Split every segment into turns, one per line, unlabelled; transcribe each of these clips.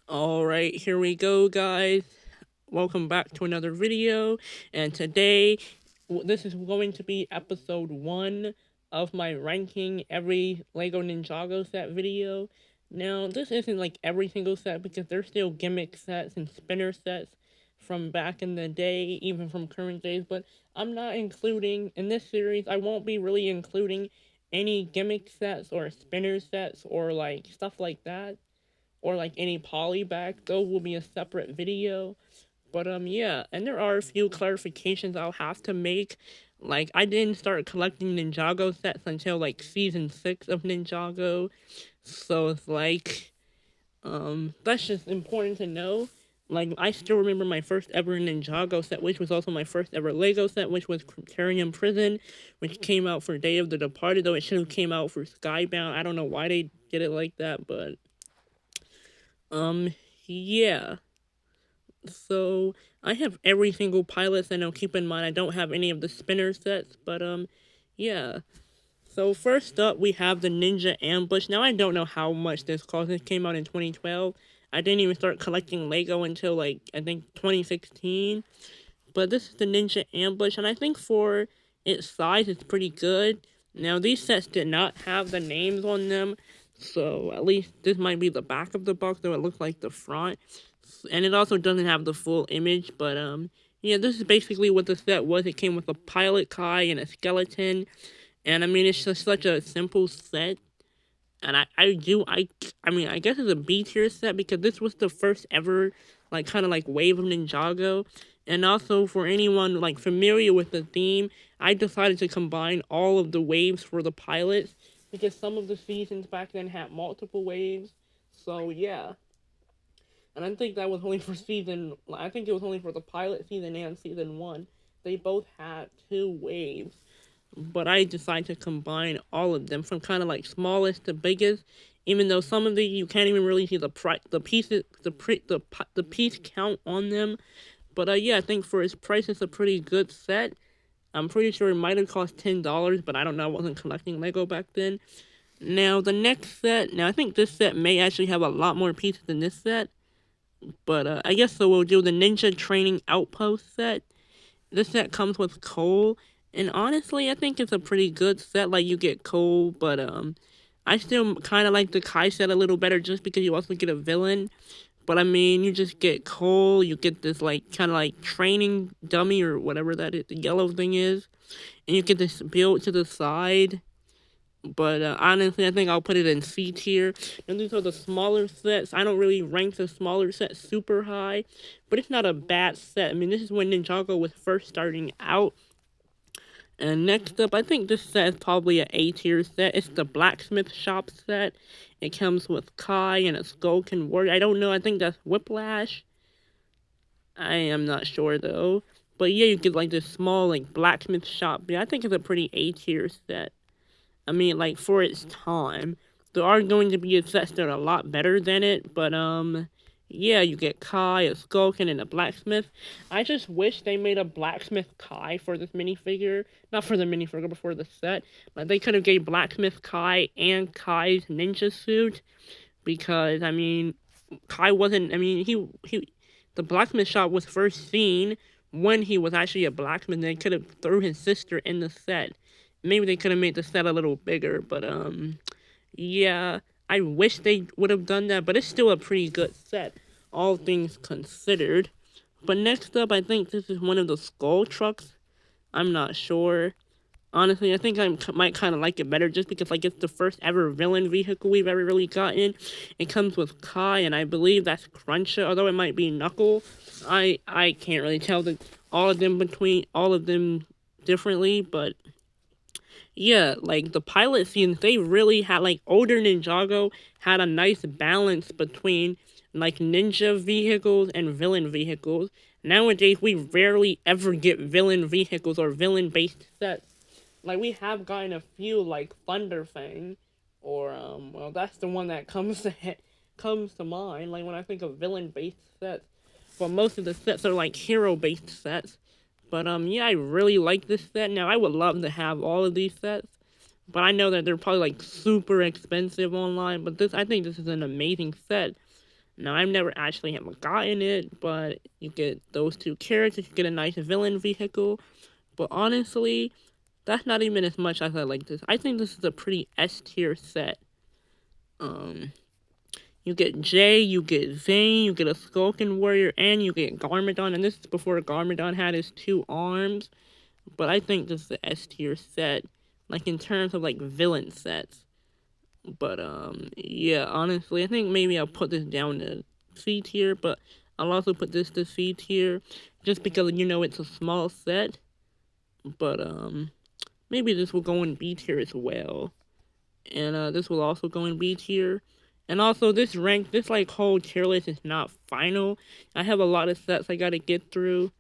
Alright, here we go, guys. Welcome back to another video. And today, this is going to be episode 1 of my ranking every Lego Ninjago set video. Now, this isn't like every single set because there's still gimmick sets and spinner sets from back in the day, even from current days. But I'm not including, in this series, I won't be really including any gimmick sets or spinner sets or like stuff like that or like any poly back. Those will be a separate video. But yeah, and there are a few clarifications I'll have to make. Like I didn't start collecting Ninjago sets until like season 6 of Ninjago. So it's like that's just important to know. Like I still remember my first ever Ninjago set, which was also my first ever Lego set, which was Criterion Prison, which came out for Day of the Departed, though it should have came out for Skybound. I don't know why they did it like that, but um, yeah. So I have every single pilot set. Now keep in mind I don't have any of the spinner sets, but yeah. So first up we have the Ninja Ambush. Now I don't know how much this cost. This came out in 2012. I didn't even start collecting Lego until like I think 2016. But this is the Ninja Ambush, and I think for its size, it's pretty good. Now, these sets did not have the names on them, so at least this might be the back of the box, though it looks like the front. And it also doesn't have the full image, but yeah, this is basically what the set was. It came with a pilot Kai and a skeleton, and I mean, it's just such a simple set. And I mean, I guess it's a B tier set because this was the first ever, like, kind of like wave of Ninjago. And also, for anyone, like, familiar with the theme, I decided to combine all of the waves for the pilots because some of the seasons back then had multiple waves. So, yeah. And I think that was only for I think it was only for the pilot season and season 1. They both had 2 waves, but I decided to combine all of them from kind of like smallest to biggest. Even though some of the you can't even really see the pieces, the piece count on them. But yeah, I think for its price, it's a pretty good set. I'm pretty sure it might have cost $10, but I don't know. I wasn't collecting Lego back then. Now the next set. Now I think this set may actually have a lot more pieces than this set. But I guess so. We'll do the Ninja Training Outpost set. This set comes with coal, and honestly, I think it's a pretty good set. Like you get coal, but I still kind of like the Kai set a little better just because you also get a villain. But I mean, you just get coal. You get this like kind of like training dummy or whatever that is, the yellow thing is, and you get this build to the side. But honestly, I think I'll put it in C tier. And these are the smaller sets. I don't really rank the smaller sets super high, but it's not a bad set. I mean, this is when Ninjago was first starting out. And next up, I think this set is probably an A tier set. It's the Blacksmith Shop set. It comes with Kai and a Skullkin Warrior. I don't know. I think that's Whiplash. I am not sure though. But yeah, you get like this small like blacksmith shop. Yeah, I think it's a pretty A tier set. I mean, like, for its time. There are going to be sets that are a lot better than it, but, yeah, you get Kai, a Skulkin, and a Blacksmith. I just wish they made a Blacksmith Kai for this minifigure. Not for the minifigure, but for the set. Like, they could have gave Blacksmith Kai and Kai's ninja suit, because, I mean, Kai wasn't, I mean, the blacksmith shop was first seen when he was actually a blacksmith. They could have threw his sister in the set. Maybe they could have made the set a little bigger, but yeah, I wish they would have done that, but it's still a pretty good set, all things considered. But next up, I think this is one of the skull trucks. I'm not sure. Honestly, I think I might kind of like it better just because like it's the first ever villain vehicle we've ever really gotten. It comes with Kai, and I believe that's Cruncher, although it might be Knuckle. I can't really tell all of them differently, but yeah, like the pilot scenes, they really had like older Ninjago had a nice balance between like ninja vehicles and villain vehicles. Nowadays, we rarely ever get villain vehicles or villain based sets. Like we have gotten a few like Thunderfang, or well, that's the one that comes to mind. Like when I think of villain based sets, but most of the sets are like hero based sets. But yeah, I really like this set. Now I would love to have all of these sets, but I know that they're probably like super expensive online. But I think this is an amazing set. Now, I've never actually have gotten it, but you get those two characters, you get a nice villain vehicle. But honestly, that's not even as much as I like this. I think this is a pretty S tier set. Um, you get Jay, you get Zane, you get a Skulking Warrior, and you get Garmadon. And this is before Garmadon had his two arms. But I think this is the S tier set, like in terms of like villain sets. But yeah, honestly, I think maybe I'll put this down to C tier, but I'll also put this to C tier, just because it's a small set. But maybe this will go in B tier as well, and this will also go in B tier. And also, this like whole tier list is not final. I have a lot of sets I gotta get through,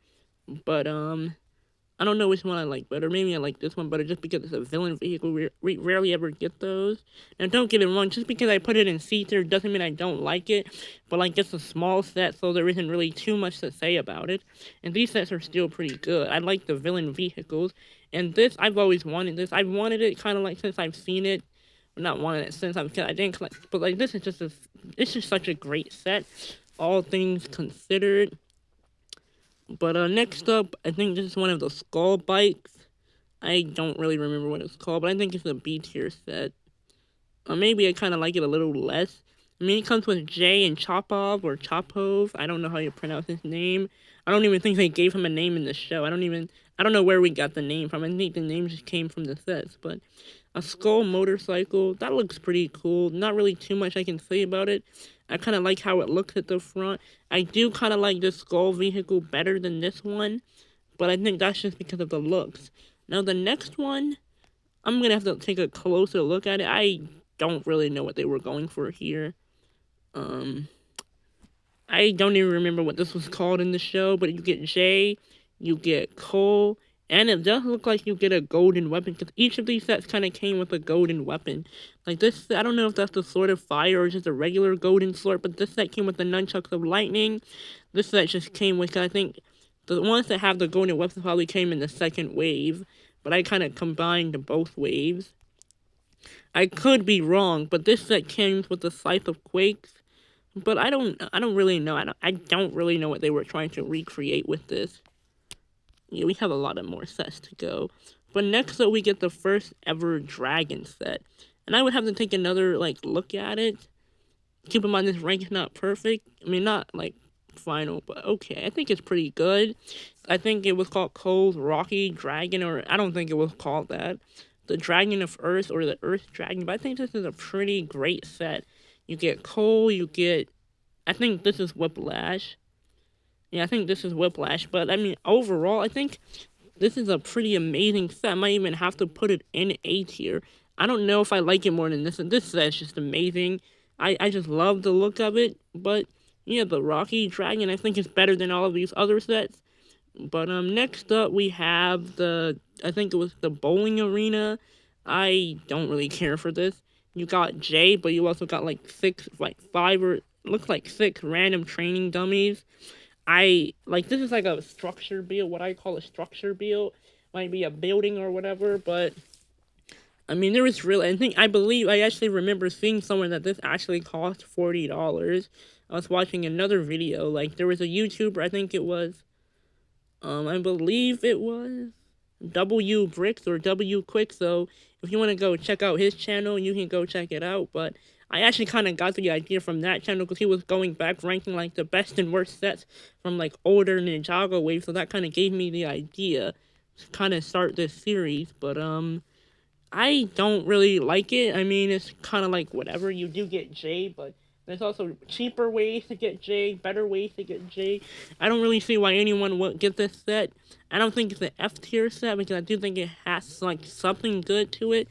but I don't know which one I like better. Maybe I like this one better just because it's a villain vehicle. We rarely ever get those. And don't get it wrong, just because I put it in C tier doesn't mean I don't like it. But like, it's a small set, so there isn't really too much to say about it. And these sets are still pretty good. I like the villain vehicles. And this, I've always wanted this. I've wanted it kind of like since I've seen it. Well, not wanted it since I didn't collect. But like, this is it's just such a great set. All things considered. But next up, I think this is one of the skull bikes. I don't really remember what it's called, but I think it's a B tier set. Or maybe I kind of like it a little less. I mean, it comes with Jay and Chopov or Chopov. I don't know how you pronounce his name. I don't even think they gave him a name in the show. I don't know where we got the name from. I think the name just came from the sets. But a skull motorcycle, that looks pretty cool. Not really too much I can say about it. I kind of like how it looks at the front. I do kind of like this skull vehicle better than this one, but I think that's just because of the looks. Now the next one, I'm going to have to take a closer look at it. I don't really know what they were going for here. I don't even remember what this was called in the show, but you get Jay, you get Cole, and it does look like you get a golden weapon, because each of these sets kind of came with a golden weapon. Like this, I don't know if that's the Sword of Fire or just a regular golden sword, but this set came with the Nunchucks of Lightning. This set just came with, I think, the ones that have the golden weapons probably came in the second wave, but I kind of combined both waves. I could be wrong, but this set came with the Scythe of Quakes. But I don't really know. I don't really know what they were trying to recreate with this. Yeah, we have a lot of more sets to go. But next up, we get the first ever dragon set. And I would have to take another, look at it. Keep in mind, this rank is not perfect. I mean, not, final, but okay. I think it's pretty good. I think it was called Cole's Rocky Dragon, or I don't think it was called that. The Dragon of Earth, or the Earth Dragon. But I think this is a pretty great set. You get Cole, you get... I think this is Whiplash. Yeah, I think this is Whiplash. But, I mean, overall, I think this is a pretty amazing set. I might even have to put it in A tier. I don't know if I like it more than this. This set is just amazing. I just love the look of it. But, yeah, the Rocky Dragon, I think, is better than all of these other sets. But, next up, we have I think it was the bowling arena. I don't really care for this. You got Jay, but you also got five or looks like six random training dummies. This is like a structure build, what I call a structure build. Might be a building or whatever, but I mean I believe I actually remember seeing somewhere that this actually cost $40. I was watching another video, there was a YouTuber, I think it was I believe it was W Bricks or W Quick, so if you want to go check out his channel, you can go check it out. But I actually kind of got the idea from that channel because he was going back ranking the best and worst sets from older Ninjago waves, so that kind of gave me the idea to kind of start this series. But I don't really like it. I mean, it's kind of whatever. You do get J, but there's also cheaper ways to get J, better ways to get J. I don't really see why anyone would get this set. I don't think it's an F tier set because I do think it has something good to it.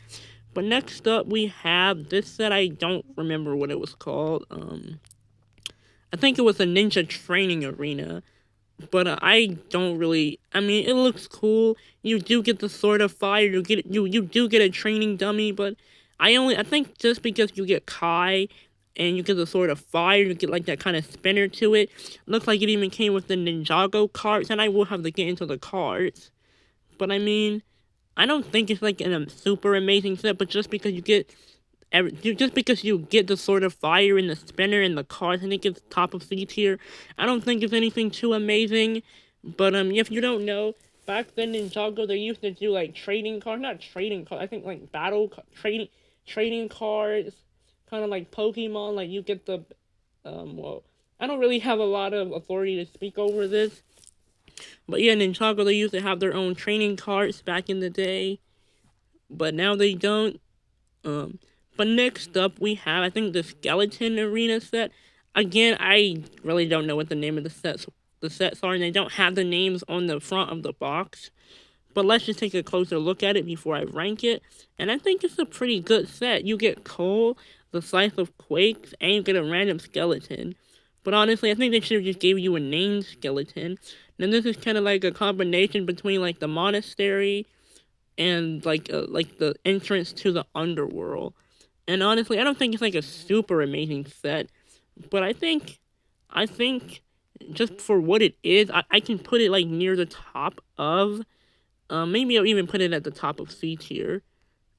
But next up we have this set. I don't remember what it was called. I think it was a Ninja Training Arena. But I don't really. I mean, it looks cool. You do get the Sword of Fire. You do get a training dummy. But I think just because you get Kai and you get the Sword of Fire, you get that kind of spinner to it. Looks like it even came with the Ninjago cards, and I will have to get into the cards. But I mean, I don't think it's a super amazing set, but just because you get just because you get the Sword of Fire and the spinner and the cards, I think it's top of C tier. I don't think it's anything too amazing. But if you don't know, back then in Ninjago they used to do like trading cards, not trading cards. I think like trading cards, kind of like Pokemon. Like you get the well, I don't really have a lot of authority to speak over this, but yeah, Ninjago they used to have their own training cards back in the day, but now they don't. Um, but next up we have, I think, the Skeleton Arena set. Again, I really don't know what the name of the sets are, and they don't have the names on the front of the box. But let's just take a closer look at it before I rank it. And I think it's a pretty good set. You get Cole, the Slice of Quakes, and you get a random skeleton. But honestly, I think they should have just gave you a named skeleton. And this is kind of like a combination between like the monastery and like the entrance to the underworld. And honestly, I don't think it's like a super amazing set, but I think just for what it is, I can put it like near the top of. Maybe I'll even put it at the top of C tier.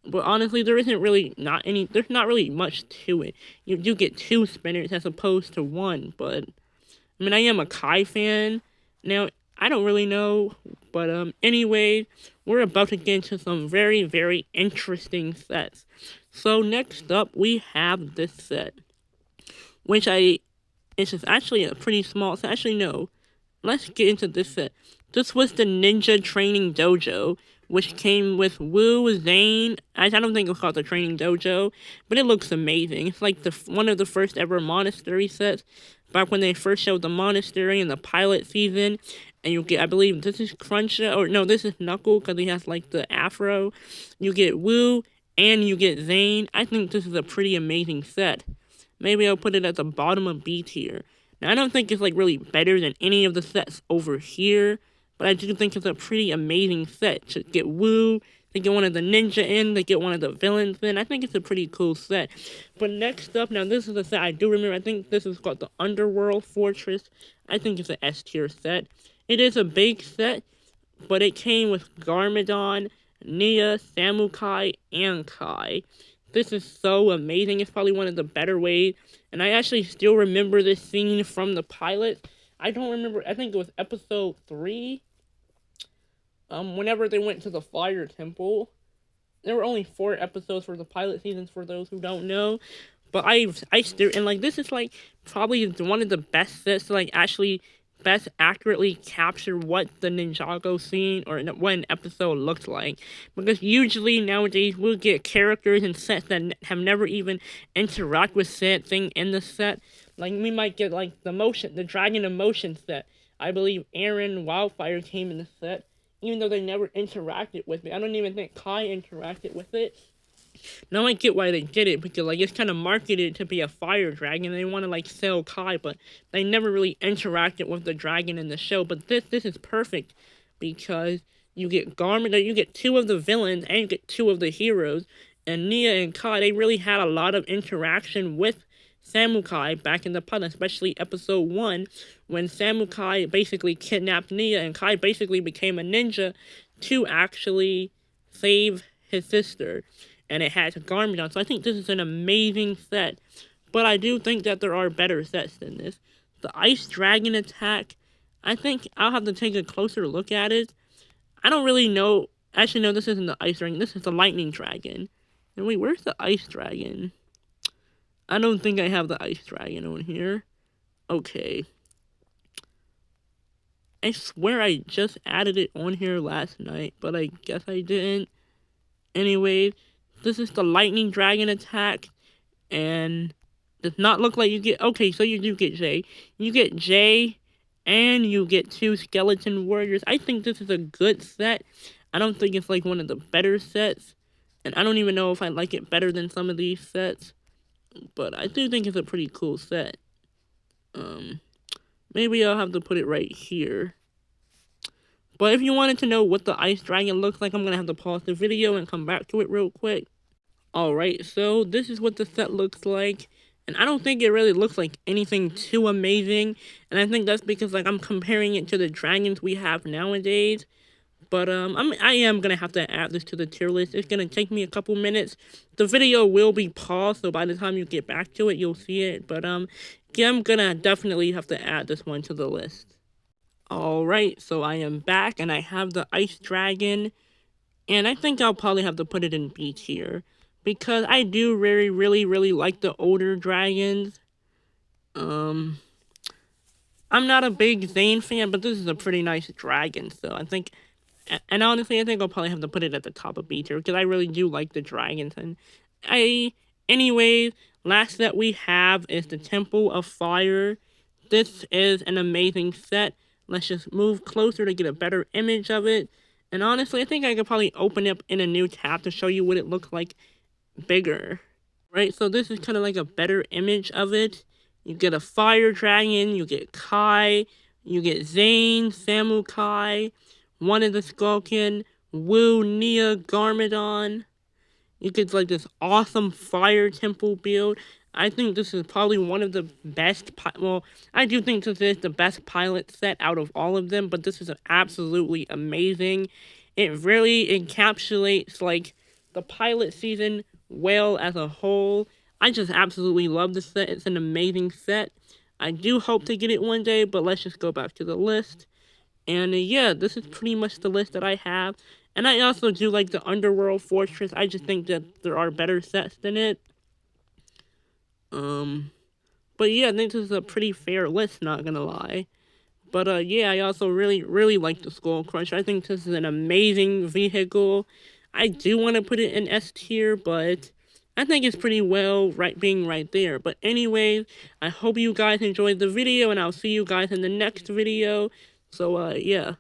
But honestly, there isn't really not any. There's not really much to it. You do get two spinners as opposed to one, but I mean, I am a Kai fan. Now, I don't really know, but anyway, we're about to get into some very, very interesting sets. So next up, we have this set, which it's just actually a pretty small set. Actually, no, let's get into this set. This was the Ninja Training Dojo, which came with Wu, Zane. I don't think it's called the Training Dojo, but it looks amazing. It's like one of the first ever monastery sets, back when they first showed the monastery in the pilot season. And you get, I believe this is Cruncha, or no, this is Knuckle, because he has like the afro. You get Wu, and you get Zane. I think this is a pretty amazing set. Maybe I'll put it at the bottom of B tier. Now, I don't think it's like really better than any of the sets over here, but I do think it's a pretty amazing set. To get Wu, to get one of the ninja in, to get one of the villains in. I think it's a pretty cool set. But next up, now this is a set I do remember. I think this is called the Underworld Fortress. I think it's an S tier set. It is a big set, but it came with Garmadon, Nia, Samukai, and Kai. This is so amazing. It's probably one of the better ways. And I actually still remember this scene from the pilot. I don't remember. I think it was episode 3. Whenever they went to the Fire Temple. There were only 4 episodes for the pilot seasons, for those who don't know. But I still, and like, this is like probably one of the best sets to like actually best accurately capture what the Ninjago scene or what an episode looks like. Because usually nowadays we'll get characters and sets that have never even interacted with said thing in the set. Like we might get like the Dragon Emotion set. I believe Aaron Wildfire came in the set, even though they never interacted with it. I don't even think Kai interacted with it. Now I get why they did it, because like it's kind of marketed to be a fire dragon. They want to like sell Kai, but they never really interacted with the dragon in the show. But this is perfect, because you get Garmin, you get 2 of the villains, and you get 2 of the heroes. And Nia and Kai, they really had a lot of interaction with Samukai back in the pilot, especially episode 1, when Samukai basically kidnapped Nia, and Kai basically became a ninja to actually save his sister. And it has Garmadon. So I think this is an amazing set. But I do think that there are better sets than this. The Ice Dragon attack, I think I'll have to take a closer look at it. I don't really know. Actually, no, this isn't the Ice Dragon. This is the Lightning Dragon. And wait, where's the Ice Dragon? I don't think I have the Ice Dragon on here. Okay. I swear I just added it on here last night, but I guess I didn't. Anyway, this is the Lightning Dragon attack, and does not look like you get... Okay, so you do get Jay. You get Jay, and you get 2 Skeleton Warriors. I think this is a good set. I don't think it's like one of the better sets, and I don't even know if I like it better than some of these sets, but I do think it's a pretty cool set. Maybe I'll have to put it right here. But if you wanted to know what the Ice Dragon looks like, I'm going to have to pause the video and come back to it real quick. Alright, so this is what the set looks like. And I don't think it really looks like anything too amazing. And I think that's because like I'm comparing it to the dragons we have nowadays. But I am gonna have to add this to the tier list. It's gonna take me a couple minutes. The video will be paused, so by the time you get back to it, you'll see it. But yeah, I'm gonna definitely have to add this one to the list. Alright, so I am back and I have the Ice Dragon, and I think I'll probably have to put it in B tier because I do really like the older dragons. I'm not a big Zane fan, but this is a pretty nice dragon, so I think, and honestly, I think I'll probably have to put it at the top of B tier because I really do like the dragons. And anyways, last that we have is the Temple of Fire. This is an amazing set. Let's just move closer to get a better image of it. And honestly, I think I could probably open it up in a new tab to show you what it looks like bigger. Right, so this is kind of like a better image of it. You get a fire dragon, you get Kai, you get Zane, Samu Kai, one of the Skulkin, Wu, Nia, Garmadon. You get like this awesome fire temple build. I think this is probably one of the best, well, I do think this is the best pilot set out of all of them, but this is absolutely amazing. It really encapsulates like the pilot season well as a whole. I just absolutely love this set. It's an amazing set. I do hope to get it one day, but let's just go back to the list. And yeah, this is pretty much the list that I have. And I also do like the Underworld Fortress. I just think that there are better sets than it. But yeah, I think this is a pretty fair list, not gonna lie. But yeah, I also really like the Skull Crusher. I think this is an amazing vehicle. I do want to put it in S tier, but I think it's pretty well being right there. But anyways, I hope you guys enjoyed the video, and I'll see you guys in the next video. So yeah.